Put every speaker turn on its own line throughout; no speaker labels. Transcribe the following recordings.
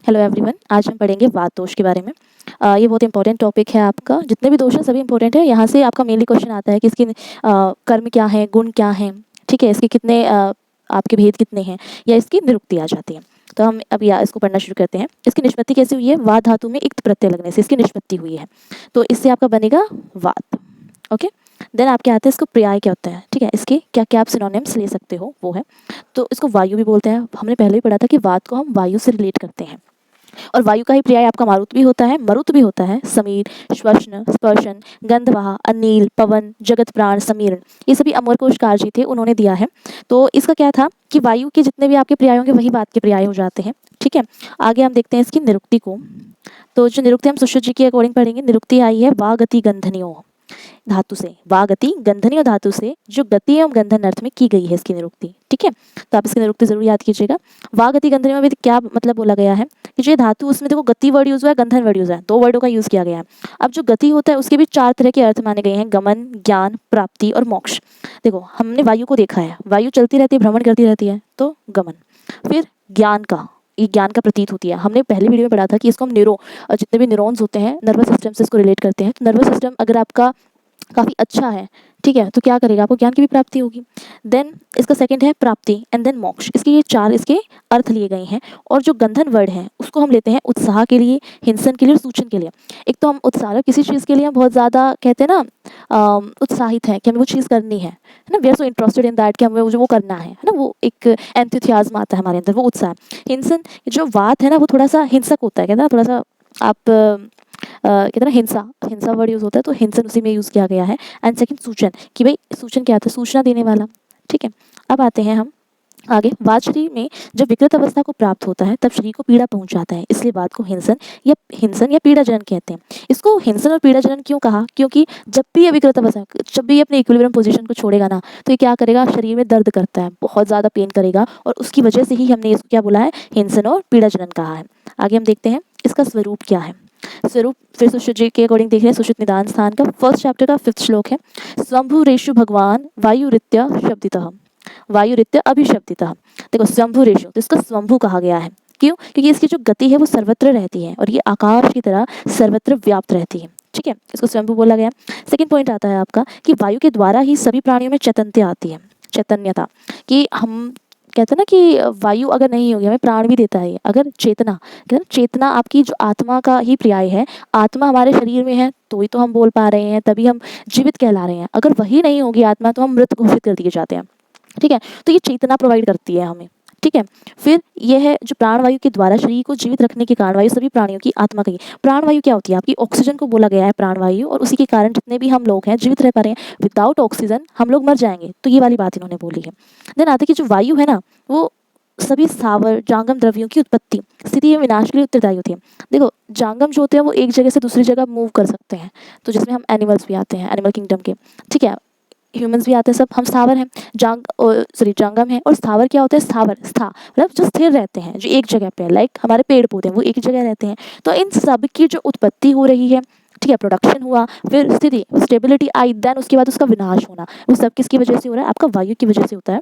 Hello everyone, आज हम पढ़ेंगे वात दोष के बारे में। ये बहुत इंपॉर्टेंट टॉपिक है आपका। जितने भी दोष हैं सभी इंपॉर्टेंट है। यहाँ से आपका मेनली क्वेश्चन आता है कि इसके कर्म क्या है, गुण क्या है, ठीक है, इसके कितने आपके भेद कितने हैं, या इसकी निरुक्ति आ जाती है। तो हम अब इसको पढ़ना शुरू करते हैं। इसकी निष्पत्ति कैसे हुई है? वात धातु में इक्त प्रत्यय लगने से इसकी निष्पत्ति हुई है। तो इससे आपका बनेगा वात। ओके, देन आपके आते हैं इसको पर्याय क्या होता है, ठीक है, इसके क्या क्या आप सिनोनिम्स ले सकते हो वो है। तो इसको वायु भी बोलते हैं। हमने पहले ही पढ़ा था कि वात को हम वायु से रिलेट करते हैं। और वायु का ही पर्याय आपका मारुत भी होता है, मरुत भी होता है, समीर, श्वसन, स्पर्शन, गंधवाह, अनिल, पवन, जगत प्राण, समीरण, ये सभी अमरकोशकार जी थे, उन्होंने दिया है। तो इसका क्या था कि वायु के जितने भी आपके पर्याय होंगे वही बात के पर्याय हो जाते हैं, ठीक है। आगे हम देखते हैं इसकी निरुक्ति को। तो जो निरुक्ति हम सुश्रुत जी के अकॉर्डिंग पढ़ेंगे, निरुक्ति आई है वा गति गंधनियों धातु से, वा गति गंधनियों धातु से जो गति एवं गंधन अर्थ में की गई है इसकी निरुक्ति, ठीक है। तो आप इसकी निरुक्ति जरूर याद कीजिएगा। वा गति गंधनियों में भी क्या मतलब बोला गया है कि जो धातु उसमें देखो गति वर्ड यूज हुआ है, गंधन वर्ड यूज है, दो वर्डों का यूज किया गया है। अब जो गति होता है उसके भी चार तरह के अर्थ माने गए हैं, गमन, ज्ञान, प्राप्ति और मोक्ष। देखो हमने वायु को देखा है, वायु चलती रहती है, भ्रमण करती रहती है, तो गमन। फिर ज्ञान का, ये ज्ञान का प्रतीत होती है। हमने पहले वीडियो में पढ़ा था कि इसको हम जितने भी न्यूरॉन्स होते हैं नर्वस सिस्टम से इसको रिलेट करते हैं। तो नर्वस सिस्टम अगर आपका काफ़ी अच्छा है, ठीक है, तो क्या करेगा, आपको ज्ञान की भी प्राप्ति होगी। देन इसका सेकंड है प्राप्ति एंड देन मोक्ष। इसके ये चार इसके अर्थ लिए गए हैं। और जो गंधन वर्ड है उसको हम लेते हैं उत्साह के लिए, हिंसन के लिए और सूचन के लिए। एक तो हम उत्साह किसी चीज़ के लिए हम बहुत ज़्यादा कहते हैं ना, उत्साहित हैं कि हमें वो चीज़ करनी है ना, we are so interested in that कि हमें वो करना है ना, वो एक एंथुसियाज्म आता है हमारे अंदर, वो उत्साह। हिंसन, जो वात है ना वो थोड़ा सा हिंसक होता है, कहते हैं ना, थोड़ा सा आप कहते हैं हिंसा, हिंसा वर्ड यूज़ होता है, तो हिंसन उसी में यूज़ किया गया है। एंड सेकंड सूचन, कि भाई सूचन क्या था, सूचना देने वाला, ठीक है। अब आते हैं हम आगे। वात शरीर में जब विकृत अवस्था को प्राप्त होता है तब शरीर को पीड़ा पहुंच जाता है, इसलिए बात को हिंसन या पीड़ाजनन कहते हैं। इसको हिंसन और पीड़ाजनन क्यों कहा? क्योंकि जब भी ये विकृत अवस्था, जब भी ये अपने इक्विलिब्रियम पोजीशन को छोड़ेगा ना, तो ये क्या करेगा, शरीर में दर्द करता है, बहुत ज़्यादा पेन करेगा, और उसकी वजह से ही हमने इसको क्या बोला है, हिंसन और पीड़ाजनन कहा है। आगे हम देखते हैं इसका स्वरूप क्या है। स्वरूप फिर सुश्रुत जी के अकॉर्डिंग देख रहे हैं। सुश्रुत निदान स्थान का फर्स्ट चैप्टर का 5th श्लोक है। स्वंभुरेषु भगवान वायुरित्य शब्दितः, वायुरित्य अभिशब्दितः। देखो स्वंभुरेषु, तो इसका स्वंभु कहा गया है। क्यों? क्योंकि इसकी जो गति है वो सर्वत्र रहती है और ये आकाश की तरह सर्वत्र व्याप्त रहती है, ठीक है, इसको स्वंभु बोला गया। सेकंड पॉइंट आता है आपका कि वायु के द्वारा ही सभी प्राणियों में चैतन्यता आती है, चैतन्यता, कि हम कहते हैं ना कि वायु अगर नहीं होगी हमें प्राण भी देता है। अगर चेतना, चेतना आपकी जो आत्मा का ही पर्याय है, आत्मा हमारे शरीर में है तो ही तो हम बोल पा रहे हैं, तभी हम जीवित कहला रहे हैं। अगर वही नहीं होगी आत्मा तो हम मृत घोषित कर दिए जाते हैं, ठीक है। तो ये चेतना प्रोवाइड करती है हमें, ठीक है। फिर यह है जो प्राणवायु के द्वारा शरीर को जीवित रखने के कारण, वायु सभी प्राणियों की आत्मा की। प्राणवायु क्या होती है आपकी? ऑक्सीजन को बोला गया है प्राणवायु, और उसी के कारण जितने भी हम लोग हैं जीवित रह पा रहे हैं। विदाउट ऑक्सीजन हम लोग मर जाएंगे, तो ये वाली बात इन्होंने बोली है। देन आते कि जो वायु है ना वो सभी स्थावर जांगम द्रव्यों की उत्पत्ति, स्थिति एवं विनाश के लिए उत्तरदायी होती है। देखो जांगम जो होते हैं वो एक जगह से दूसरी जगह मूव कर सकते हैं, तो जिसमें हम एनिमल्स भी आते हैं, एनिमल किंगडम के, ठीक है, ह्यूमंस भी आते हैं, सब हम स्थावर हैं। जांगम है। और स्थावर क्या होता है? स्थावर, मतलब जो स्थिर रहते हैं, जो एक जगह पे, लाइक हमारे पेड़ पौधे वो एक जगह रहते हैं। तो इन सब की जो उत्पत्ति हो रही है, ठीक है, प्रोडक्शन हुआ, फिर स्थिति स्टेबिलिटी आई, देन उसके बाद उसका विनाश होना, वो सब किसकी वजह से हो रहा है? आपका वायु की वजह से होता है।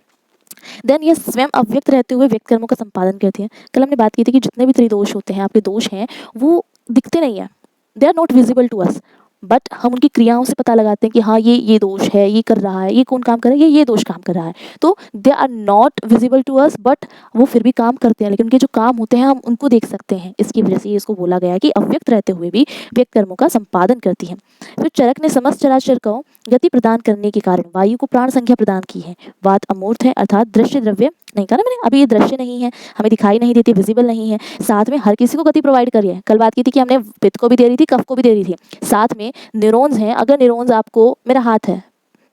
देन ये स्वयं अव्यक्त रहते हुए व्यक्त कर्मों का संपादन करती है। कल हमने बात की थी कि जितने भी त्रिदोष होते हैं, आपके दोष हैं, वो दिखते नहीं है, they are not visible to us, but हम उनकी क्रियाओं से पता लगाते हैं कि हाँ ये दोष है, ये कर रहा है, ये कौन काम कर रहा है, ये दोष काम कर रहा है। तो they are not visible to us, but वो फिर भी काम करते हैं, लेकिन उनके जो काम होते हैं हम उनको देख सकते हैं। इसकी वजह से इसको बोला गया है कि अव्यक्त रहते हुए भी व्यक्त कर्मों का संपादन करती है। फिर चरक ने समस्त चराचर को गति प्रदान करने के कारण वायु को प्राण संख्या प्रदान की है। वात अमूर्त है, अर्थात दृश्य द्रव्य नहीं, कहा ना मैंने, अभी ये दृश्य नहीं है, हमें दिखाई नहीं देती, विजिबल नहीं है, साथ में हर किसी को गति प्रोवाइड करी है। कल बात की थी कि हमने पित्त को भी दे रही थी, कफ को भी दे रही थी, साथ में न्यूरॉन्स हैं। अगर न्यूरॉन्स आपको, मेरा हाथ है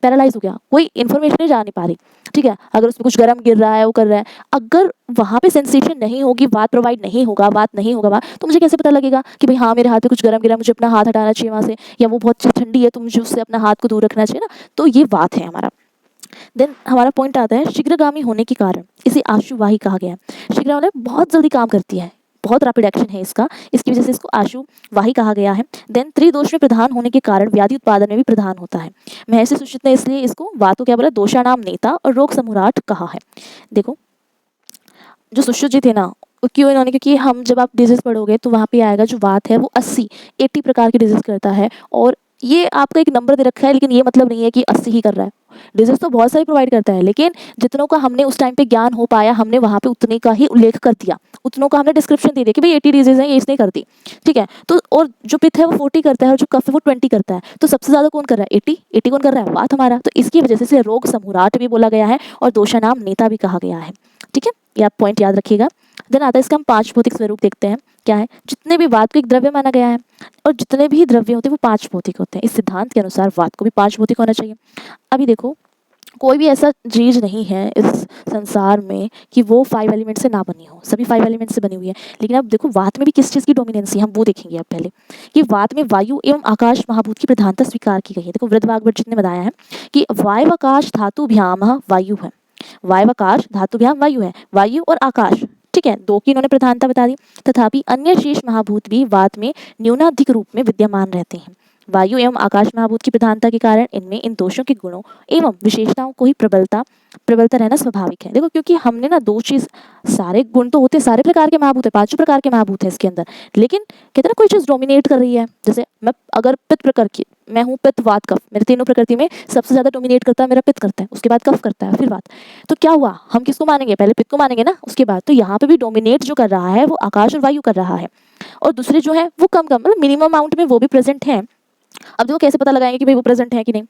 पैरालाइज हो गया, कोई इन्फॉर्मेशन नहीं जा नहीं पा रही, ठीक है, अगर उसमें कुछ गर्म गिर रहा है, वो कर रहा है, अगर वहाँ पे सेंसेशन नहीं होगी, वात प्रोवाइड नहीं होगा, वात नहीं होगा वहाँ, तो मुझे कैसे पता लगेगा कि भाई हाँ मेरे हाथ पे कुछ गर्म गिरा, मुझे अपना हाथ हटाना चाहिए वहाँ से, या वो बहुत ठंडी है तो मुझे उससे अपना हाथ को दूर रखना चाहिए ना। तो ये वात है हमारा। देन हमारा पॉइंट आता है शीघ्रगामी होने के कारण इसे आशुवाही कहा गया है। शीघ्र मतलब बहुत जल्दी काम करती है, बहुत रैपिड एक्शन है इसका, इसकी वजह से इसको आशुवाही कहा गया है। देन त्रिदोष में प्रधान होने के कारण व्याधि उत्पादन में भी प्रधान होता है। महर्षि सुश्रुत ने इसलिए इसको वात को क्या बोला? दोषानाम नेता और रोग समूराट कहा है। देखो जो सुश्रुत जी थे ना, वो क्यों इन्होंने, क्योंकि हम जब आप डिजीज़ पढ़ोगे तो वहाँ पे आएगा जो वात है वो 80 प्रकार की डिजीज़ करता है। और ये आपका एक नंबर दे रखा है, लेकिन ये मतलब नहीं है कि 80 ही कर रहा है। डिजीज़ तो बहुत सारी प्रोवाइड करता है, लेकिन जितनों का हमने उस टाइम पे ज्ञान हो पाया, हमने वहाँ पे उतने का ही उल्लेख कर दिया, उतनों का हमने डिस्क्रिप्शन दे दिया कि भाई 80 डिजीज़ हैं, ये इसने कर दी, ठीक है। तो और जो पित्त है वो 40 करता है और जो कफ है वो 20 करता है। तो सबसे ज़्यादा कौन कर रहा है? 80 कौन कर रहा है? वात हमारा। तो इसकी वजह से इसे रोग समूराट भी बोला गया है और दोषानाम नेता भी कहा गया है, ठीक है। ये आप पॉइंट याद रखिएगा। देन आता है इसका हम 5 भौतिक स्वरूप देखते हैं। क्या है? जितने भी वात को एक द्रव्य माना गया है और जितने भी द्रव्य होते हैं वो 5 भौतिक होते हैं। इस सिद्धांत के अनुसार वात को भी 5 भौतिक होना चाहिए। अभी देखो, कोई भी ऐसा चीज़ नहीं है इस संसार में कि वो 5 एलिमेंट से ना बनी हो, सभी 5 एलिमेंट से बनी हुई है। लेकिन अब देखो वात में भी किस चीज़ की डोमिनेंसी है, हम वो देखेंगे अब पहले, कि वात में वायु एवं आकाश महाभूत की प्रधानता स्वीकार की गई है। देखो वृद्धवाग्भट जी ने बताया है कि वायु आकाश धातुभ्याम वायु है, वायु आकाश धातुभ्याम वायु है, वायु और आकाश, ठीक है, दो की इन्होंने प्रधानता बता दी। तथापि अन्य शेष महाभूत भी वात में न्यूनाधिक रूप में विद्यमान रहते हैं। वायु एवं आकाश महाभूत की प्रधानता के कारण इनमें इन दोषों के गुणों एवं विशेषताओं को ही प्रबलता रहना स्वाभाविक है। देखो क्योंकि हमने ना दो चीज, सारे गुण तो होते, सारे प्रकार के महाभूत है, 5 प्रकार के महाभूत है इसके अंदर, लेकिन कहते ना कोई चीज डोमिनेट कर रही है। जैसे मैं अगर पित्त प्रकार की, मैं हूँ पित्त वात कफ, मेरे तीनों प्रकृति में सबसे ज्यादा डोमिनेट करता है मेरा पित्त करता है, उसके बाद कफ करता है, फिर वात। तो क्या हुआ, हम किसको मानेंगे? पहले पित्त को मानेंगे ना, उसके बाद। तो यहाँ पे भी डोमिनेट जो कर रहा है वो आकाश और वायु कर रहा है, और दूसरे जो है वो कम कम, मतलब मिनिमम अमाउंट में वो भी प्रेजेंट है। अब देखो कैसे पता लगाएंगे कि भाई वो प्रेजेंट है कि नहीं।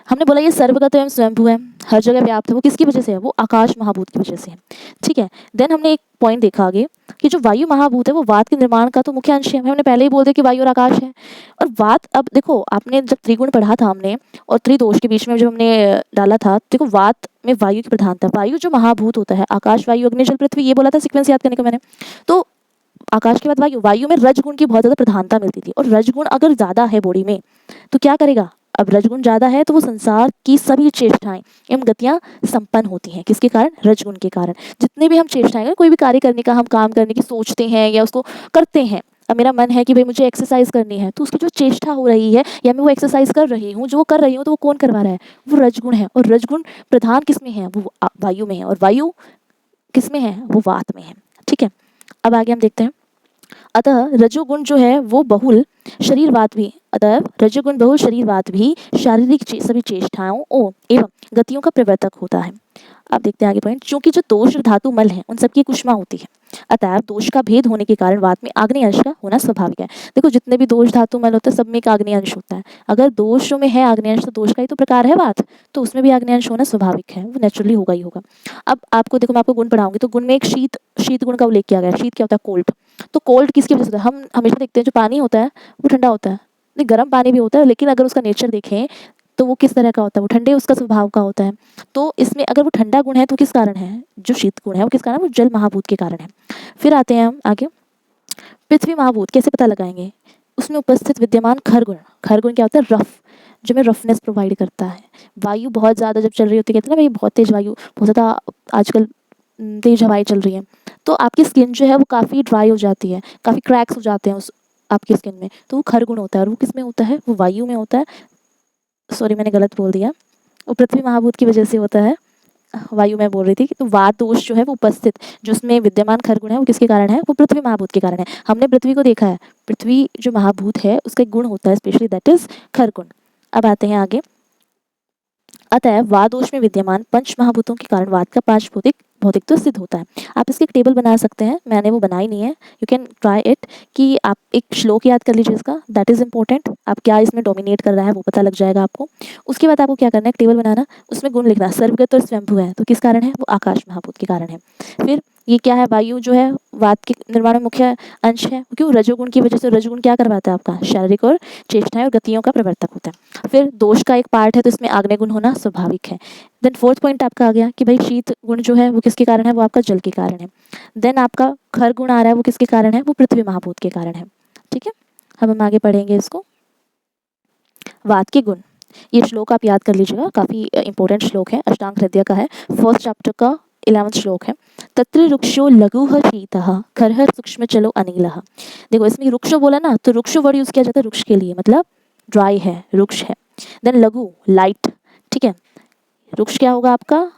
हमने बोला ये सर्वगत एवं स्वयंभू है, हर जगह व्याप्त है, वो किसकी वजह से है? वो आकाश महाभूत की वजह से है, ठीक है। देन हमने एक पॉइंट देखा आगे कि जो वायु महाभूत है वो वात के निर्माण का तो मुख्य अंश है। हमने पहले ही बोल दिया कि वायु और आकाश है और वात। अब देखो आपने जब त्रिगुण पढ़ा था हमने, और त्रिदोष के बीच में जो हमने डाला था, देखो वात में वायु की प्रधानता, वायु जो महाभूत होता है, आकाश वायु अग्नि जल पृथ्वी, ये बोला था सीक्वेंस याद करने को मैंने। तो आकाश के बाद वायु, वायु में रजगुण की बहुत ज्यादा प्रधानता मिलती थी, और रजगुण अगर ज्यादा है बॉडी में तो क्या करेगा? अब रजगुण ज्यादा है तो वो संसार की सभी चेष्टाएं एवं गतियां संपन्न होती हैं, किसके कारण? रजगुण के कारण। जितने भी हम चेष्टाएं, कोई भी कार्य करने का, हम काम करने की सोचते हैं या उसको करते हैं, अब मेरा मन है कि भाई मुझे एक्सरसाइज करनी है, तो उसकी जो चेष्टा हो रही है या मैं वो एक्सरसाइज कर रही हूँ, जो वो कर रही हूँ, तो वो कौन करवा रहा है? वो रजगुण है। और रजगुण प्रधान किसमें है? वो वायु में है, और वायु किसमें है? वो वात में है, ठीक है। अब आगे हम देखते हैं। अतः रजोगुण जो है वो बहुल शरीरवात भी, अतः रजोगुण बहुल शरीरवात भी शारीरिक सभी चेष्टाओं एवं गतियों का प्रवर्तक होता है। अब देखते हैं आगे पॉइंट। चूंकि जो दोष धातु मल है उन सबकी कुष्मा होती है, अतः दोष का भेद होने के कारण वात में आग्नेय अंश का होना स्वाभाविक है। देखो जितने भी दोष धातु मल होता है सब में एक आग्नेय अंश होता है। अगर दोषों में है आग्नेय अंश, तो दोष का ही तो प्रकार है वात, तो उसमें भी आग्नेय अंश होना स्वाभाविक है, वो नेचुरली होगा ही होगा। अब आपको देखो, मैं आपको गुण पढ़ाऊंगी तो गुण में एक शीत गुण का उल्लेख किया गया है। शीत क्या होता है? कोल्ड। तो कोल्ड किसकी वजह से होता है? हम हमेशा देखते हैं जो पानी होता है वो ठंडा होता है, नहीं गर्म पानी भी होता है, लेकिन अगर उसका नेचर देखें तो वो किस तरह का होता है? वो ठंडे उसका स्वभाव का होता है। तो इसमें अगर वो ठंडा गुण है तो किस कारण है? जो शीत गुण है वो किस कारण? वो जल महाभूत के कारण है। फिर आते हैं हम आगे, पृथ्वी महाभूत कैसे पता लगाएंगे? उसमें उपस्थित विद्यमान खरगुण। खरगुण क्या होता है? रफ, जो हमें रफनेस प्रोवाइड करता है। वायु बहुत ज़्यादा जब चल रही होती है, कहते हैं ना भाई बहुत तेज वायु, बहुत ज़्यादा आजकल तेज हवाएं चल रही हैं, तो आपकी स्किन जो है वो काफ़ी ड्राई हो जाती है, काफ़ी क्रैक्स हो जाते हैं उस आपकी स्किन में, तो वो खरगुण होता है। और वो किस में होता है? वो वायु में होता है। सॉरी मैंने गलत बोल दिया, वो पृथ्वी महाभूत की वजह से होता है, वायु में बोल रही थी। तो वात दोष जो है वो उपस्थित, जो उसमें विद्यमान खरगुण है वो किसके कारण है? वो पृथ्वी महाभूत के कारण है। हमने पृथ्वी को देखा है, पृथ्वी जो महाभूत है उसका एक गुण होता है स्पेशली, दैट इज खरगुण। अब आते हैं आगे। अतः वात दोष में विद्यमान पंच महाभूतों के कारण वात का 5 भौतिक तो सिद्ध होता है। आप इसकी एक टेबल बना सकते हैं, मैंने वो बनाई नहीं है, यू कैन ट्राई इट, कि आप एक श्लोक याद कर लीजिए इसका, दैट इज इंपॉर्टेंट। आप क्या इसमें डोमिनेट कर रहा है वो पता लग जाएगा आपको। उसके बाद आपको क्या करना है? एक टेबल बनाना, उसमें गुण लिखना, सर्वगत और स्वयंभू है तो किस कारण है? वो आकाश महाभूत के कारण है। फिर ये क्या है? वायु जो है वात के निर्माण में मुख्य अंश है, क्यों? रजोगुण की वजह से। रजोगुण क्या करवाता है? आपका शारीरिक और चेष्टाएं और गतियों का प्रवर्तक होता है। फिर दोष का एक पार्ट है तो इसमें आग्नेय गुण होना स्वाभाविक है। देन फोर्थ पॉइंट आपका आ गया कि भाई शीत गुण जो है वो किसके कारण है? वो आपका जल के कारण है। देन आपका खर गुण आ रहा है, वो किसके कारण है? वो पृथ्वी महाभूत के कारण है, ठीक है। अब हम आगे पढ़ेंगे इसको, वात के गुण। ये श्लोक आप याद कर लीजिएगा, काफी इंपॉर्टेंट श्लोक है, अष्टांग हृदय का है, फर्स्ट चैप्टर का 11वां श्लोक है। तत्र रुक्षो लघुः शीतः खरः सूक्ष्म चलो अनिलः। देखो इसमें रुक्षो बोला ना, तो रुक्षो वर्ड यूज किया जाता है रुक्ष के लिए, मतलब ड्राई है, रुक्ष है। देन लघु, लाइट, ठीक है। रुक्ष क्या होगा आपका?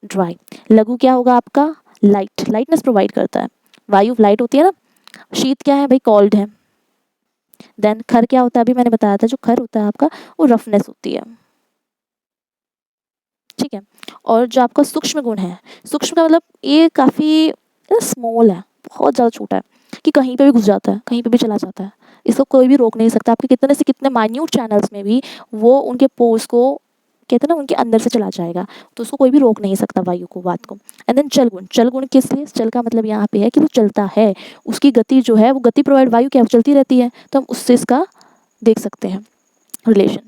ड्राई। लघु क्या होगा आपका? लाइट, लाइटनेस प्रोवाइड करता है। वायु लाइट होती है ना, शीत क्या है भाई, कोल्ड है। देन खर क्या होता है, अभी मैंने बताया था, जो खर होता है आपका वो रफनेस होती है, ठीक है। और जो आपका सूक्ष्म गुण है, सूक्ष्म का मतलब ये काफ़ी स्मॉल है, बहुत ज़्यादा छोटा है, कि कहीं पे भी घुस जाता है, कहीं पे भी चला जाता है, इसको कोई भी रोक नहीं सकता। आपके कितने से कितने माइन्यूट चैनल्स में भी वो उनके पोर्स को कहते हैं ना उनके अंदर से चला जाएगा, तो उसको कोई भी रोक नहीं सकता वायु को, बात को। एंड देन चल गुण, चल गुण किस लिए, चल का मतलब यहाँ पे है कि वो चलता है, उसकी गति जो है वो गति प्रोवाइड वायु क्या चलती रहती है, तो हम उससे इसका देख सकते हैं रिलेशन।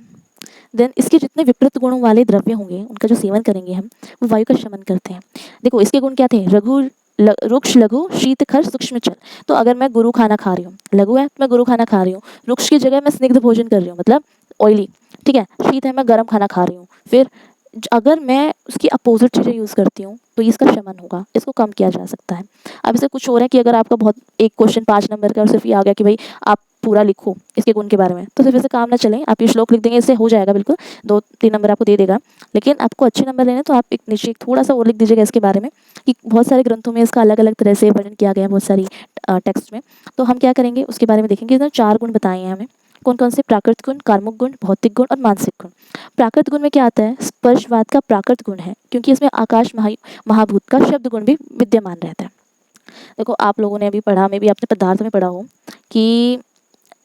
देन इसके जितने विपरीत गुणों वाले द्रव्य होंगे उनका जो सेवन करेंगे हम, वो वायु का शमन करते हैं। देखो इसके गुण क्या थे, रघु रुक्ष लघु शीत खर सूक्ष्म चल। तो अगर मैं गुरु खाना खा रही हूँ, लघु है तो मैं गुरु खाना खा रही हूँ, रुक्ष की जगह मैं स्निग्ध भोजन कर रही हूँ मतलब ऑयली, ठीक है, शीत है मैं गर्म खाना खा रही हूँ, फिर अगर मैं उसकी अपोजिट चीज़ें यूज़ करती हूँ तो इसका शमन होगा, इसको कम किया जा सकता है। अब इसे कुछ और है कि अगर आपका बहुत एक क्वेश्चन 5 नंबर का और सिर्फ ये आ गया कि भाई आप पूरा लिखो इसके गुण के बारे में, तो सिर्फ ऐसे काम ना चले, आप ये श्लोक लिख देंगे इससे हो जाएगा बिल्कुल, 2-3 नंबर आपको दे देगा। लेकिन आपको अच्छे नंबर लेने तो आप एक नीचे एक थोड़ा सा और लिख दीजिएगा इसके बारे में, कि बहुत सारे ग्रंथों में इसका अलग अलग तरह से वर्णन किया गया है, बहुत सारी टेक्स्ट में। तो हम क्या करेंगे उसके बारे में देखेंगे। इसमें 4 गुण बताए हैं हमें, कौन कौन से, प्राकृत गुण, कार्मिक गुण, भौतिक गुण और मानसिक गुण। प्राकृत गुण में क्या आता है, स्पर्शवाद का प्राकृत गुण है, क्योंकि इसमें आकाश महाभूत का शब्द गुण भी विद्यमान रहता है। देखो आप लोगों ने अभी पढ़ा, में भी आपने पदार्थ में पढ़ा हो कि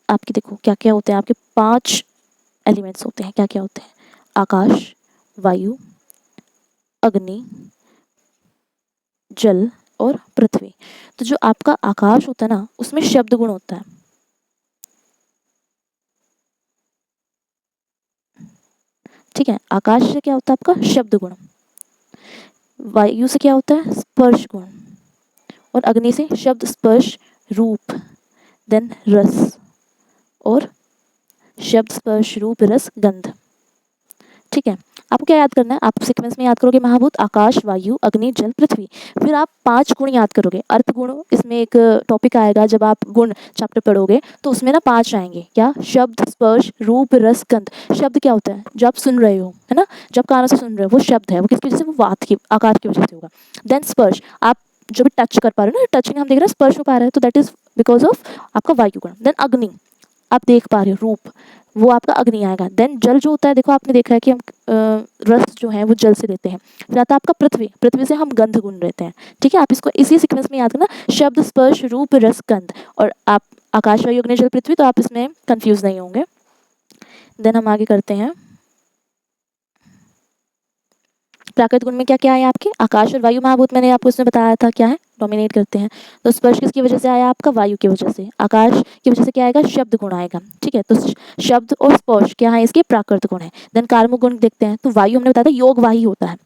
आपके देखो क्या क्या होते हैं, आपके 5 एलिमेंट्स होते हैं, क्या क्या होते हैं, आकाश, वायु, अग्नि, जल और पृथ्वी। तो जो आपका आकाश होता है ना उसमें शब्द गुण होता है, ठीक है, आकाश से क्या होता है आपका शब्द गुण, वायु से क्या होता है स्पर्श गुण, और अग्नि से शब्द स्पर्श रूप, देन रस, और शब्द स्पर्श रूप रस गंध, ठीक है। आपको क्या याद करना है, आप सीक्वेंस में याद करोगे महाभूत, आकाश, वायु, अग्नि, जल, पृथ्वी, फिर आप 5 गुण याद करोगे, अर्थ गुण, इसमें एक टॉपिक आएगा जब आप गुण चैप्टर पढ़ोगे तो उसमें ना 5 आएंगे, क्या, शब्द स्पर्श रूप रस गंध। शब्द क्या होता है, जो आप सुन रहे हो है ना, जब कानों से सुन रहे हो वो शब्द है, वो किसकी वजह से, वो वात की, आकाश की वजह से होगा। देन स्पर्श, आप जो भी टच कर पा रहे हो ना, टचिंग हम देख रहे हैं स्पर्श हो पा रहा है, तो दैट इज बिकॉज ऑफ आपका वायु गुण। देन अग्नि, आप देख पा रहे हो रूप, वो आपका अग्नि आएगा। देन जल जो होता है, देखो आपने देखा है कि हम रस जो है वो जल से लेते हैं। फिर आता है आपका पृथ्वी, पृथ्वी से हम गंध गुण लेते हैं, ठीक है। आप इसको इसी सीक्वेंस में याद करना, शब्द स्पर्श रूप रस गंध, और आप आकाश वायु अग्नि जल पृथ्वी, तो आप इसमें कंफ्यूज नहीं होंगे। देन हम आगे करते हैं, प्राकृत गुण में क्या क्या आया आपके, आकाश और वायु महाभूत, मैंने आपको इसमें बताया था क्या है, डोमिनेट करते हैं। तो स्पर्श किसकी वजह से आया आपका, वायु की वजह से। आकाश की वजह से क्या आएगा, शब्द गुण आएगा, ठीक है। तो शब्द और स्पर्श क्या है, इसके प्राकृत गुण है। देन कार्मिक गुण देखते हैं, तो वायु हमने बताया था योगवाही होता है,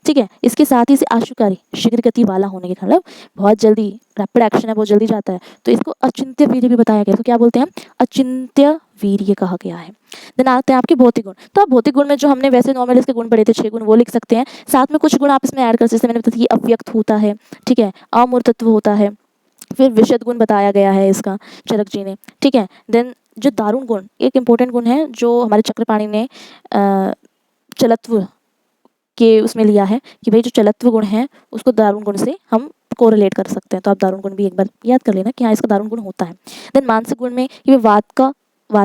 ठीक है। इसके साथ ही इसे आशुकारी, शीघ्र गति वाला होने के मतलब बहुत जल्दी, रैपिड एक्शन है, बहुत जल्दी जाता है, तो इसको अचिंत्य वीर्य भी बताया गया। तो क्या बोलते हैं, अचिंत्य वीर्य कहा गया है। देन आते हैं आपके भौतिक गुण। तो आप भौतिक गुण में जो हमने वैसे नॉर्मल इसके गुण पढ़े थे 6 गुण, वो लिख सकते हैं, साथ में कुछ गुण आप इसमें ऐड कर सकते हैं। मैंने बताया कि अव्यक्त होता है, ठीक है, अमूर्तत्व होता है, फिर विशद गुण बताया गया है इसका चरक जी ने, ठीक है। देन जो दारुण गुण, एक इंपॉर्टेंट गुण है जो हमारे चक्रपाणी ने चलत्व के उसमें लिया है, कि भाई जो चलत्व गुण है उसको दारुण गुण से हम कोरिलेट कर सकते हैं। तो आप दारुण गुण भी एक बार याद कर लेना कि हाँ इसका दारुण गुण होता है। देन मानसिक गुण में ये वात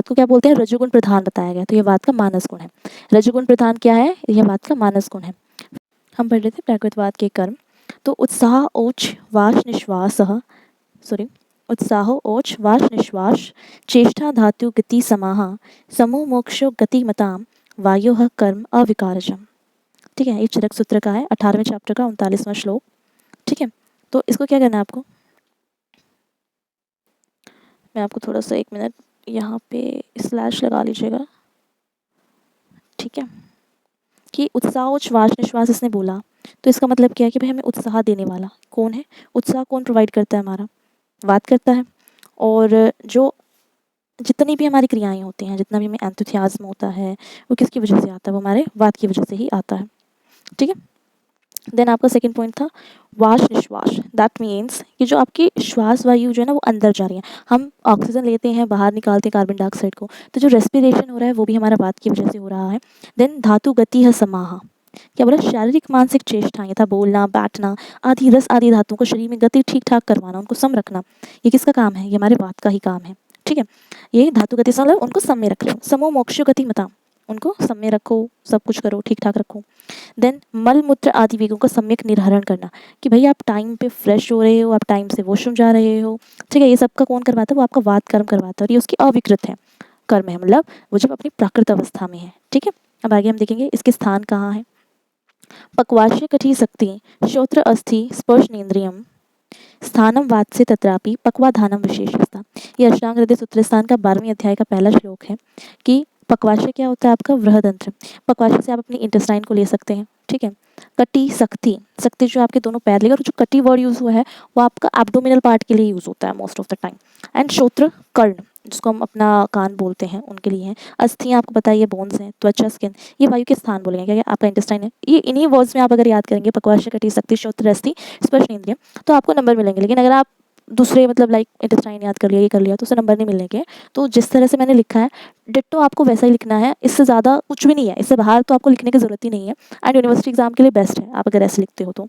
को क्या बोलते हैं, रजोगुण प्रधान बताया गया, तो ये वात का मानस गुण है। रजोगुण प्रधान क्या है, यह वात का मानस गुण है। हम पढ़ रहे थे प्राकृतवाद के कर्म। तो उत्साह ओच वाश निश्वास, सॉरी, उत्साह ओच वाश निश्वास, चेष्टा धातु गति समाह, समो मोक्षो गति मताम, वायो कर्म अविकारजम, ठीक है। ये चरक सूत्र का है, 18वें चैप्टर का 39वां श्लोक, ठीक है। तो इसको क्या करना है आपको, मैं आपको थोड़ा सा 1 मिनट यहाँ पे स्लैश लगा लीजिएगा, ठीक है, कि उत्साह और श्वास निश्वास इसने बोला, तो इसका मतलब क्या है कि भाई हमें उत्साह देने वाला कौन है, उत्साह कौन प्रोवाइड करता है, हमारा वात करता है। और जो जितनी भी हमारी क्रियाएं होती हैं, जितना भी हमें एंथुसियाज्म होता है, वो किसकी वजह से आता है, वो हमारे वात की वजह से ही आता है, ठीक है। देन आपका सेकंड पॉइंट था वाश निश्वास, दैट मीन्स कि जो आपकी श्वास वायु जो है ना वो अंदर जा रही है, हम ऑक्सीजन लेते हैं बाहर निकालते हैं कार्बन डाइऑक्साइड को, तो जो रेस्पिरेशन हो रहा है वो भी हमारा वात की वजह से हो रहा है। देन धातु गति है समाह, क्या बोला, शारीरिक मानसिक चेष्टाएं यथा बोलना, बैठना आदि रस आदि धातुओं को शरीर में गति ठीक ठाक करवाना, उनको सम रखना, ये किसका काम है, ये हमारे वात का ही काम है। ठीक है, ये धातु गति से मतलब उनको सम में रख लो, समो मोक्षो गति मता, उनको सम में रखो, सब कुछ करो, ठीक ठाक रखो। देन मल मूत्र आदि वेगों का सम्यक निर्हरण करना, कि भाई आप टाइम पे फ्रेश हो रहे हो, आप टाइम से वॉशरूम जा रहे हो। ठीक है, ये सब का कौन करवाता है, वो आपका वात कर्म करवाता है, और ये उसकी अविकृत है कर्म है, मतलब वो जब अपनी प्राकृत अवस्था में है। ठीक है, अब आगे हम देखेंगे इसके स्थान कहाँ है। पक्वाश्य कठी शक्ति श्रोत्र अस्थि स्पर्शनेन्द्रियम स्थानम वात्स्य तत्रापि पक्वाधानम विशेषता। ये अष्टांग हृदय सूत्र स्थान का 12वें अध्याय का पहला श्लोक है कि पक्वाशय क्या होता है, आपका वृहदंत्र। पक्वाशय से आप अपनी इंटेस्टाइन को ले सकते हैं। ठीक है, कटी शक्ति, शक्ति जो आपके दोनों पैर लेगा, और जो कटी वर्ड यूज हुआ है वो आपका एब्डोमिनल पार्ट के लिए यूज होता है most of the time. And श्रोत्र कर्ण, जिसको हम अपना कान बोलते हैं, उनके लिए है। अस्थियाँ आपको पता है ये बोन्स हैं। त्वचा स्किन, ये वायु के स्थान बोलेंगे, क्या आपका इंटेस्टाइन है। ये इन्हीं वर्ड्स में आप अगर याद करेंगे, पक्वाशय कटी शक्ति श्रोत्र अस्थि स्पर्शनेन्द्रियम, तो आपको नंबर मिलेंगे। लेकिन अगर आप दूसरे मतलब लाइक इंटेस्टाइन याद कर लिया, ये कर लिया, तो उसे नंबर नहीं मिलने के। तो जिस तरह से मैंने लिखा है डिट्टो आपको वैसा ही लिखना है, इससे ज़्यादा कुछ भी नहीं है, इससे बाहर तो आपको लिखने की ज़रूरत ही नहीं है। एंड यूनिवर्सिटी एग्जाम के लिए बेस्ट है आप अगर ऐसे लिखते हो तो।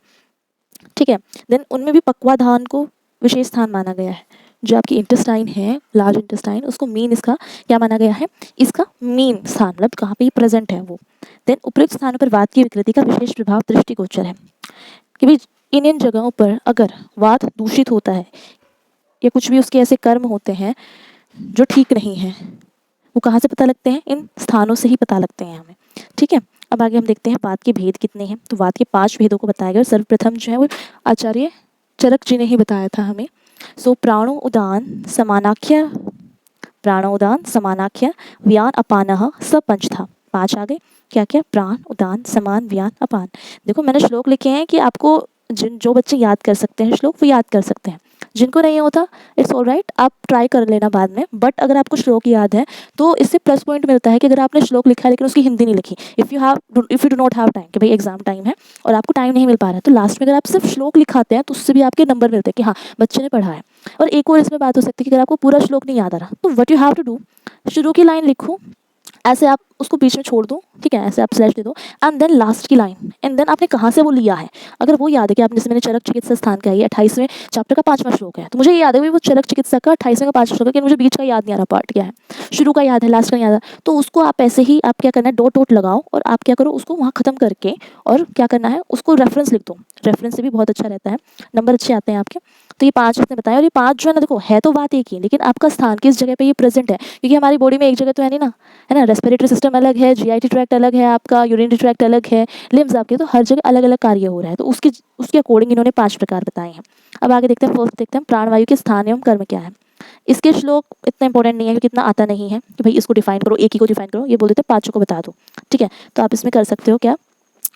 ठीक है, देन उनमें भी पक्वाधान को विशेष स्थान माना गया है। जो आपकी इंटेस्टाइन है, लार्ज इंटेस्टाइन, उसको मीन इसका क्या माना गया है, इसका मीन स्थान, मतलब कहाँ पे प्रेजेंट है वो। देन उपयुक्त स्थानों पर वात की विकृति का विशेष प्रभाव दृष्टिगोचर है, कि भाई इन जगहों पर अगर वात दूषित होता है या कुछ भी उसके ऐसे कर्म होते हैं जो ठीक नहीं है, वो कहाँ से पता लगते हैं, इन स्थानों से ही पता लगते हैं हमें। ठीक है, अब आगे हम देखते हैं वात के भेद कितने हैं। तो वात के 5 भेदों को बताया गया, और सर्वप्रथम जो है वो आचार्य चरक जी ने ही बताया था हमें। सो प्राणो उदान समानाख्य, प्राणो उदान समानाख्य व्यान अपानः स पंच था। 5 आ गए, क्या क्या, प्राण उदान समान व्यान अपान। देखो मैंने श्लोक लिखे हैं कि आपको जो बच्चे याद कर सकते हैं श्लोक वो याद कर सकते हैं, जिनको नहीं होता इट्स ऑल राइट, आप ट्राई कर लेना बाद में। बट अगर आपको श्लोक याद है तो इससे प्लस पॉइंट मिलता है कि अगर आपने श्लोक लिखा है लेकिन उसकी हिंदी नहीं लिखी, if you do not have time, कि भाई एग्जाम टाइम है और आपको टाइम नहीं मिल पा रहा है, तो लास्ट में अगर आप सिर्फ श्लोक लिखाते हैं तो उससे भी आपके नंबर मिलते हैं कि हाँ बच्चे ने पढ़ा है। और एक और इसमें बात हो सकती है कि अगर आपको पूरा श्लोक नहीं याद आ रहा, तो what you have to do, शुरू की लाइन लिखो, ऐसे आप उसको बीच में छोड़ दो। ठीक है, ऐसे आप स्लैश दे दो, एंड देन लास्ट की लाइन, एंड देन आपने कहाँ से वो लिया है। अगर वो याद है कि आपने, जैसे मैंने चरक चिकित्सा स्थान का, ये 28वें चैप्टर का 5वां श्लोक है, तो मुझे ये याद है कि वो चरक चिकित्सा का 28वें का 5वां श्लोक है, कि मुझे बीच का याद नहीं आ रहा पार्ट क्या है, शुरू का याद है लास्ट का नहीं याद है, तो उसको आप ऐसे ही आप क्या करना है, डॉट डॉट लगाओ और आप क्या करो, उसको वहाँ खत्म करके और क्या करना है, उसको रेफरेंस लिख दो। रेफरेंस से भी बहुत अच्छा रहता है, नंबर अच्छे आते हैं आपके। तो ये 5 इसने बताया, और ये 5 जो है ना, देखो है तो बात एक ही, लेकिन आपका स्थान किस जगह पे ये प्रेजेंट है, क्योंकि हमारी बॉडी में एक जगह तो है नहीं ना, है ना। रेस्पिरेटरी सिस्टम अलग है, जीआईटी ट्रैक्ट अलग है आपका, यूरिनरी ट्रैक्ट अलग है, लिम्स आपके, तो हर जगह अलग अलग कार्य हो रहा है। तो उसके अकॉर्डिंग इन्होंने 5 प्रकार बताए हैं। अब आगे देखते हैं, फर्स्ट देखते हैं प्राणवायु के स्थान एवं कर्म क्या है। इसके श्लोक इतना इंपॉर्टेंट नहीं है क्योंकि इतना आता नहीं है कि भाई इसको डिफाइन करो, एक ही को डिफाइन करो, ये बोल देते हैं 5 को बता दो। ठीक है, तो आप इसमें कर सकते हो क्या,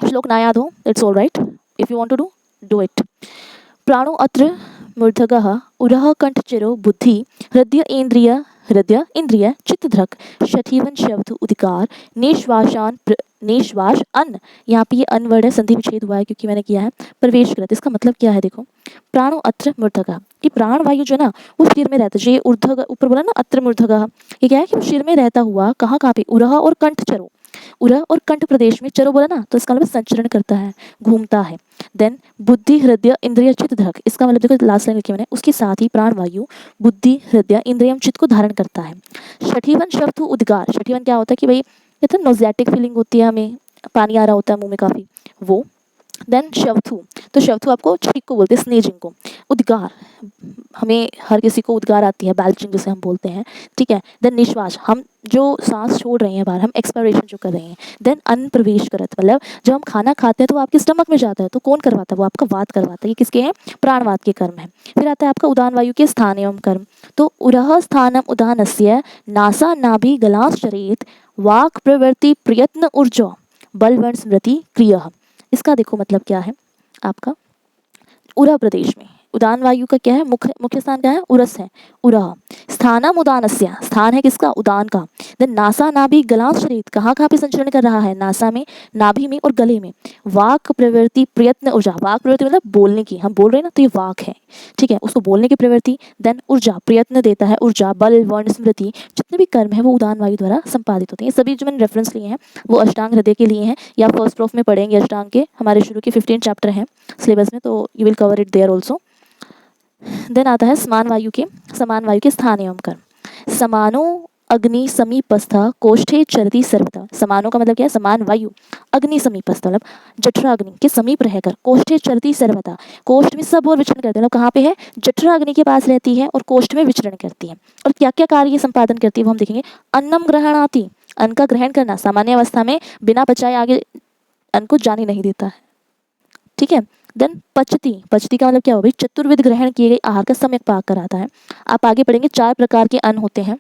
श्लोक ना याद हो it's all right, if you want to do it. प्राणो अत्र मूर्धगः उरः कंठचिरो बुद्धि हृदय इंद्रिय चित्तधृक शठीवन शब्द उदिकार नेश्वास अन्न, यहाँ पे ये अन्न वर्ड है, संधि विच्छेद हुआ है क्योंकि मैंने किया है, प्रवेश कृत। इसका मतलब क्या है, देखो प्राणो अत्र मूर्धगः, कि प्राण वायु जो है ना वो शरीर में रहता है। जो ये ऊर्ध्व ऊपर बोला ना अत्र मूर्धगः, ये क्या है कि वो शरीर में रहता हुआ कहाँ कहाँ पे, उरह और कंठ चरो, उरह और कंठ प्रदेश में, चरो बोला ना तो इसका मतलब संचरण करता है, घूमता है। देन बुद्धि हृदय इंद्रिय चित्त धरक, इसका मतलब देखो लास्ट लाइन लिखी मैंने, उसके साथ ही प्राण वायु बुद्धि हृदय इंद्रियम चित्त को धारण करता है। छठीवन शब्द उद्गार, छठीवन क्या होता है कि भाई कहते हैं नोजेटिक फीलिंग होती है हमें, पानी आ रहा होता है मुंह में काफ़ी, वो। देन शवथु, तो शवथु आपको छींक को बोलते हैं, स्नेजिंग को। उद्गार, हमें हर किसी को उद्गार आती है, बैल्चिंग जिसे हम बोलते हैं। ठीक है, देन निश्वास, हम जो सांस छोड़ रहे हैं बाहर, हम एक्सपायरेशन जो कर रहे हैं। देन अन्न प्रवेश करत, मतलब जब हम खाना खाते हैं तो वो आपके स्टमक में जाता है, तो कौन करवाता है, वो आपका वात करवाता है। ये किसके हैं, प्राणवात के कर्म है। फिर आता है आपका उदान वायु के स्थान एवं कर्म, तो उरह स्थानम उदानस्य नासा नाभि गलाश्चरेत वाक् प्रवृत्ति प्रयत्न ऊर्जा बलवर्ण स्मृति क्रिय। इसका देखो मतलब क्या है आपका, उरह प्रदेश में उदान वायु का क्या है, मुख्य स्थान क्या है, उरस है, उरह। स्थानम उदानस्य, स्थान है किसका, उदान का। देन नासा नाभि गलांश शरीर, कहाँ कहाँ पे संचरण कर रहा है, नासा में, नाभि में और गले में। वाक प्रवृत्ति प्रयत्न ऊर्जा, वाक प्रवृत्ति मतलब बोलने की, हम बोल रहे हैं ना तो ये वाक है, ठीक है, उसको बोलने की प्रवृत्ति। देन ऊर्जा, प्रयत्न देता है, ऊर्जा, बल, वर्ण, स्मृति, जितने भी कर्म है वो उदान वायु द्वारा संपादित होते हैं। ये सभी जो मैंने रेफरेंस लिए हैं वो अष्टांग हृदय के लिए हैं, या फर्स्ट प्रूफ में पढ़ेंगे अष्टांग के, हमारे शुरू के 15 चैप्टर हैं सिलेबस में, तो you will cover it there also. Then आता है समान वायु के स्थान एवं कर्म। समानो अग्नि समीपस्थ कोष्ठे चरति सर्वदा। समानों का मतलब क्या है, समान वायु, अग्नि समीपस्थ मतलब जठरा अग्नि के समीप रहकर, कोष्ठे चरति सर्वदा, कोष्ठ में सब और विचरण करते हैं, मतलब कहाँ पे है, जठरा अग्नि के पास रहती है और कोष्ठ में विचरण करती है। और क्या क्या कार्य संपादन करती है वो हम देखेंगे। अन्नम ग्रहणाति, अन्न का ग्रहण करना, सामान्य अवस्था में बिना पचाए आगे अन्न को जाने नहीं देता है, ठीक है। देन पचती, पचती का मतलब क्या हो भाई, चतुर्विध ग्रहण किए गए आहार का सम्यक पाक कराता है। आप आगे पढ़ेंगे 4 प्रकार के अन्न होते हैं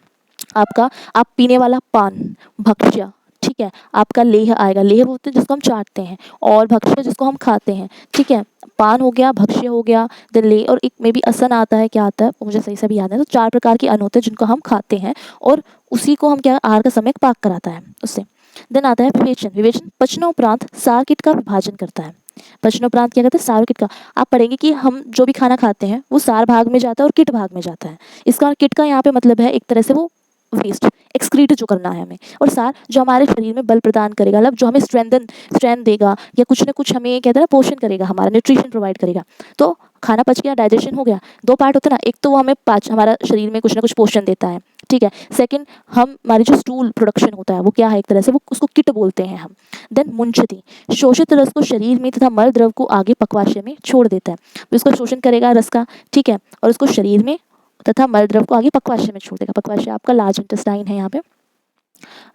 आपका, आप पीने वाला पान, भक्ष्य, ठीक है, आपका लेह आएगा, लेह बोलते हैं जिसको हम चाटते हैं, और भक्ष्य जिसको हम खाते हैं, ठीक है, पान हो गया, भक्ष्य हो गया, देन लेह, और एक में भी असन आता है, क्या आता है मुझे सही से भी याद है। तो 4 प्रकार के अन्न होते हैं जिनको हम खाते हैं, और उसी को हम क्या, आहार का सम्यक पाक कराता है उससे। देन आता है विवेचन, विवेचन पचनोपरांत सार कीट का विभाजन करता है। पचनोपरांत क्या कहते हैं, सार कीट का। आप पढ़ेंगे कि हम जो भी खाना खाते हैं वो सार भाग में जाता है और कीट भाग में जाता है। इसका कीट का यहाँ पे मतलब है एक तरह से वो वेस्ट एक्सक्रीट जो करना है हमें, और सार जो हमारे शरीर में बल प्रदान करेगा, मतलब जो हमें स्ट्रेंथ देगा, या कुछ ना कुछ हमें कहते हैं ना पोषण करेगा, हमारा न्यूट्रिशन प्रोवाइड करेगा। तो खाना पच गया, डाइजेशन हो गया, 2 पार्ट होते हैं ना, एक तो वो हमें हमारा शरीर में कुछ ना कुछ पोषण देता है, ठीक है। सेकंड, हमारी जो स्टूल प्रोडक्शन होता है वो क्या है, एक तरह से वो उसको किट बोलते हैं हम। देन मुंचती, शोषित रस को शरीर में तथा मल द्रव को आगे पक्वाशय में छोड़ देता है, तो इसको शोषण करेगा रस का, ठीक है, और उसको शरीर में तथा मल द्रव को आगे पक्वाशय में छोड़ देगा। पक्वाशय आपका लार्ज इंटेस्टाइन है यहाँ पे।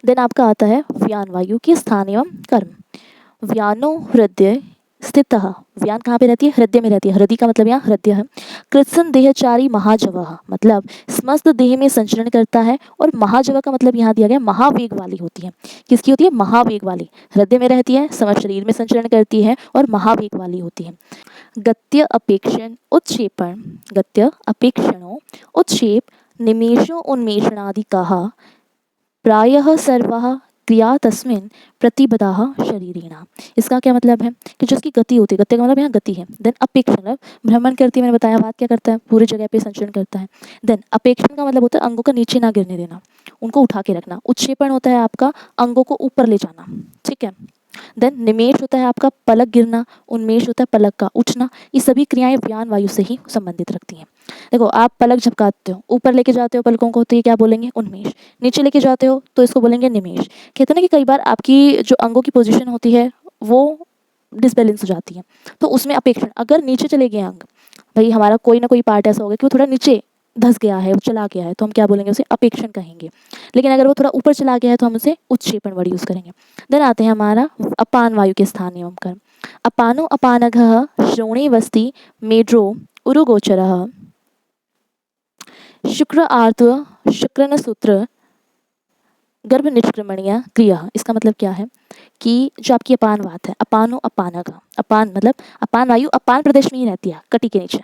देन आपका आता है व्यान वायु के स्थान एवं कर्म। व्यानो हृदय स्थित, व्यान कहाँ पे रहती है, हृदय में रहती है, हृदय का मतलब यहाँ हृदय है। कृत्सन देहचारी महाजवः, मतलब समस्त देह में संचरण करता है, और महाजव का मतलब यहाँ दिया गया महावेग वाली होती है। किसकी होती है, महावेग वाली, हृदय में रहती है, समस्त शरीर में संचरण करती है और महावेग वाली होती है। गत्य अपेक्षण उत्क्षेपण, गत्य अपेक्षणों उत्क्षेप निमेषो उन्मेषणादि कहा प्रायः सर्वः क्रिया तस्मिन् प्रतिबद्धाः शरीरिणा। इसका क्या मतलब है कि जो उसकी गति होती है, गति का मतलब यहाँ गति है। देन अपेक्षण मतलब भ्रमण करती है, मैंने बताया, बात क्या करता है, पूरी जगह पे संचरण करता है। देन अपेक्षण का मतलब होता है अंगों का नीचे ना गिरने देना, उनको उठा के रखना। उत्क्षेपण होता है आपका अंगों को ऊपर ले जाना, ठीक है। देन निमेष होता है आपका पलक गिरना, उन्मेष होता है पलक का उठना। ये सभी क्रियाएं व्यान वायु से ही संबंधित रखती हैं। देखो, आप पलक झपकाते हो, ऊपर लेके जाते हो पलकों को, तो ये क्या बोलेंगे, उन्मेष। नीचे लेके जाते हो तो इसको बोलेंगे निमेष। कहते हैं ना कि कई बार आपकी जो अंगों की पोजीशन होती है वो डिसबैलेंस हो जाती है, तो उसमें अपेक्षण, अगर नीचे चले गए अंग, भाई हमारा कोई ना कोई पार्ट ऐसा होगा कि वो थोड़ा नीचे धस गया है, वो चला गया है, तो हम क्या बोलेंगे, उसे अपेक्षण कहेंगे। लेकिन अगर वो थोड़ा ऊपर चला गया है तो हम उसे उत्क्षेपण वर्ड यूज करेंगे। देन आते हैं हमारा अपान वायु के स्थान एवं कर्म। अपानो अपानघः श्रोणे वस्ति मेड्रो उरुगोचरः शुक्र आर्द्र शुक्रन सूत्र गर्भ निष्क्रमणीय क्रिया। इसका मतलब क्या है कि जो आपकी अपान वात है, अपानो अपानघ, अपान मतलब अपान वायु अपान प्रदेश में ही रहती है, कटी के नीचे।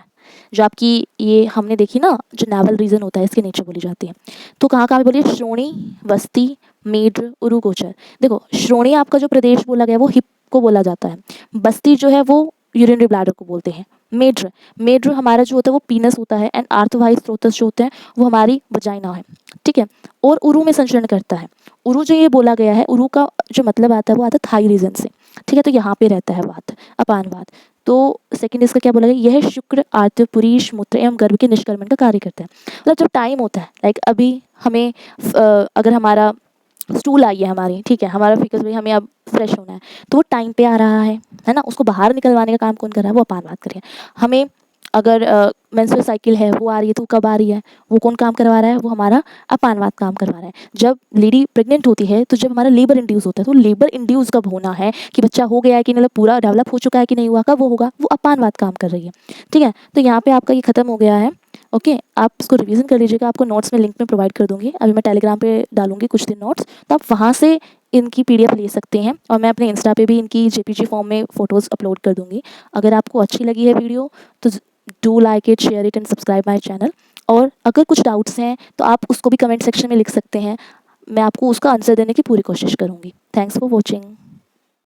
जो आपकी ये हमने देखी ना, जो नावल रीजन होता है इसके नीचे बोली जाती है। तो कहाँ कहाँ बोलिए, श्रोणी, वस्ती, मेड्र, उरुगोचर। देखो, श्रोणी आपका जो प्रदेश बोला गया वो हिप को बोला जाता है, बस्ती जो है वो यूरिनरी ब्लैडर को बोलते हैं, मेड्र, मेड्र हमारा जो होता है वो पीनस होता है, एंड आर्थवाही स्रोतस जो होते हैं वो हमारी वजाइना है, ठीक है। और उरु में संचरण करता है। उरु जो ये बोला गया है, उरु का जो मतलब आता है वो आता है थाई रीजन से, ठीक है, तो यहाँ पे रहता है वात, अपान वात। तो सेकंड इसका क्या बोला गया, यह शुक्र आर्द्र पुरीश मूत्र एवं गर्भ के निष्कर्मण का कार्य करता है। मतलब जब टाइम होता है, लाइक अभी हमें अगर हमारा स्टूल आई है हमारी, ठीक है, हमारा फिकस भाई हमें अब फ्रेश होना है, तो वो टाइम पे आ रहा है ना, उसको बाहर निकलवाने का काम कौन कर रहा है, वो अपान वात कर रही है। हमें अगर मेंस्ट्रुअल साइकिल है वो आ रही है, तो कब आ रही है, वो कौन काम करवा रहा है, वो हमारा अपान वात काम करवा रहा है। जब लेडी प्रेग्नेंट होती है तो जब हमारा लेबर इंड्यूस होता है, तो लेबर इंड्यूस कब होना है कि बच्चा हो गया है कि मतलब पूरा डेवलप हो चुका है कि नहीं हुआ, कब वो होगा, वो अपान वात काम कर रही है, ठीक है। तो यहाँ पे आपका ये खत्म हो गया है, ओके। आप इसको रिवीजन कर लीजिएगा, आपको नोट्स में लिंक में प्रोवाइड कर दूंगी, अभी मैं टेलीग्राम पे डालूंगी कुछ दिन नोट्स, तो आप वहाँ से इनकी पीडीएफ ले सकते हैं, और मैं अपने इंस्टा पे भी इनकी जेपीजी फॉर्म में फ़ोटोज़ अपलोड कर दूंगी। अगर आपको अच्छी लगी है वीडियो तो do like it, share it and subscribe my channel. और अगर कुछ डाउट्स हैं तो आप उसको भी कमेंट सेक्शन में लिख सकते हैं, मैं आपको उसका आंसर देने की पूरी कोशिश करूँगी। Thanks for watching.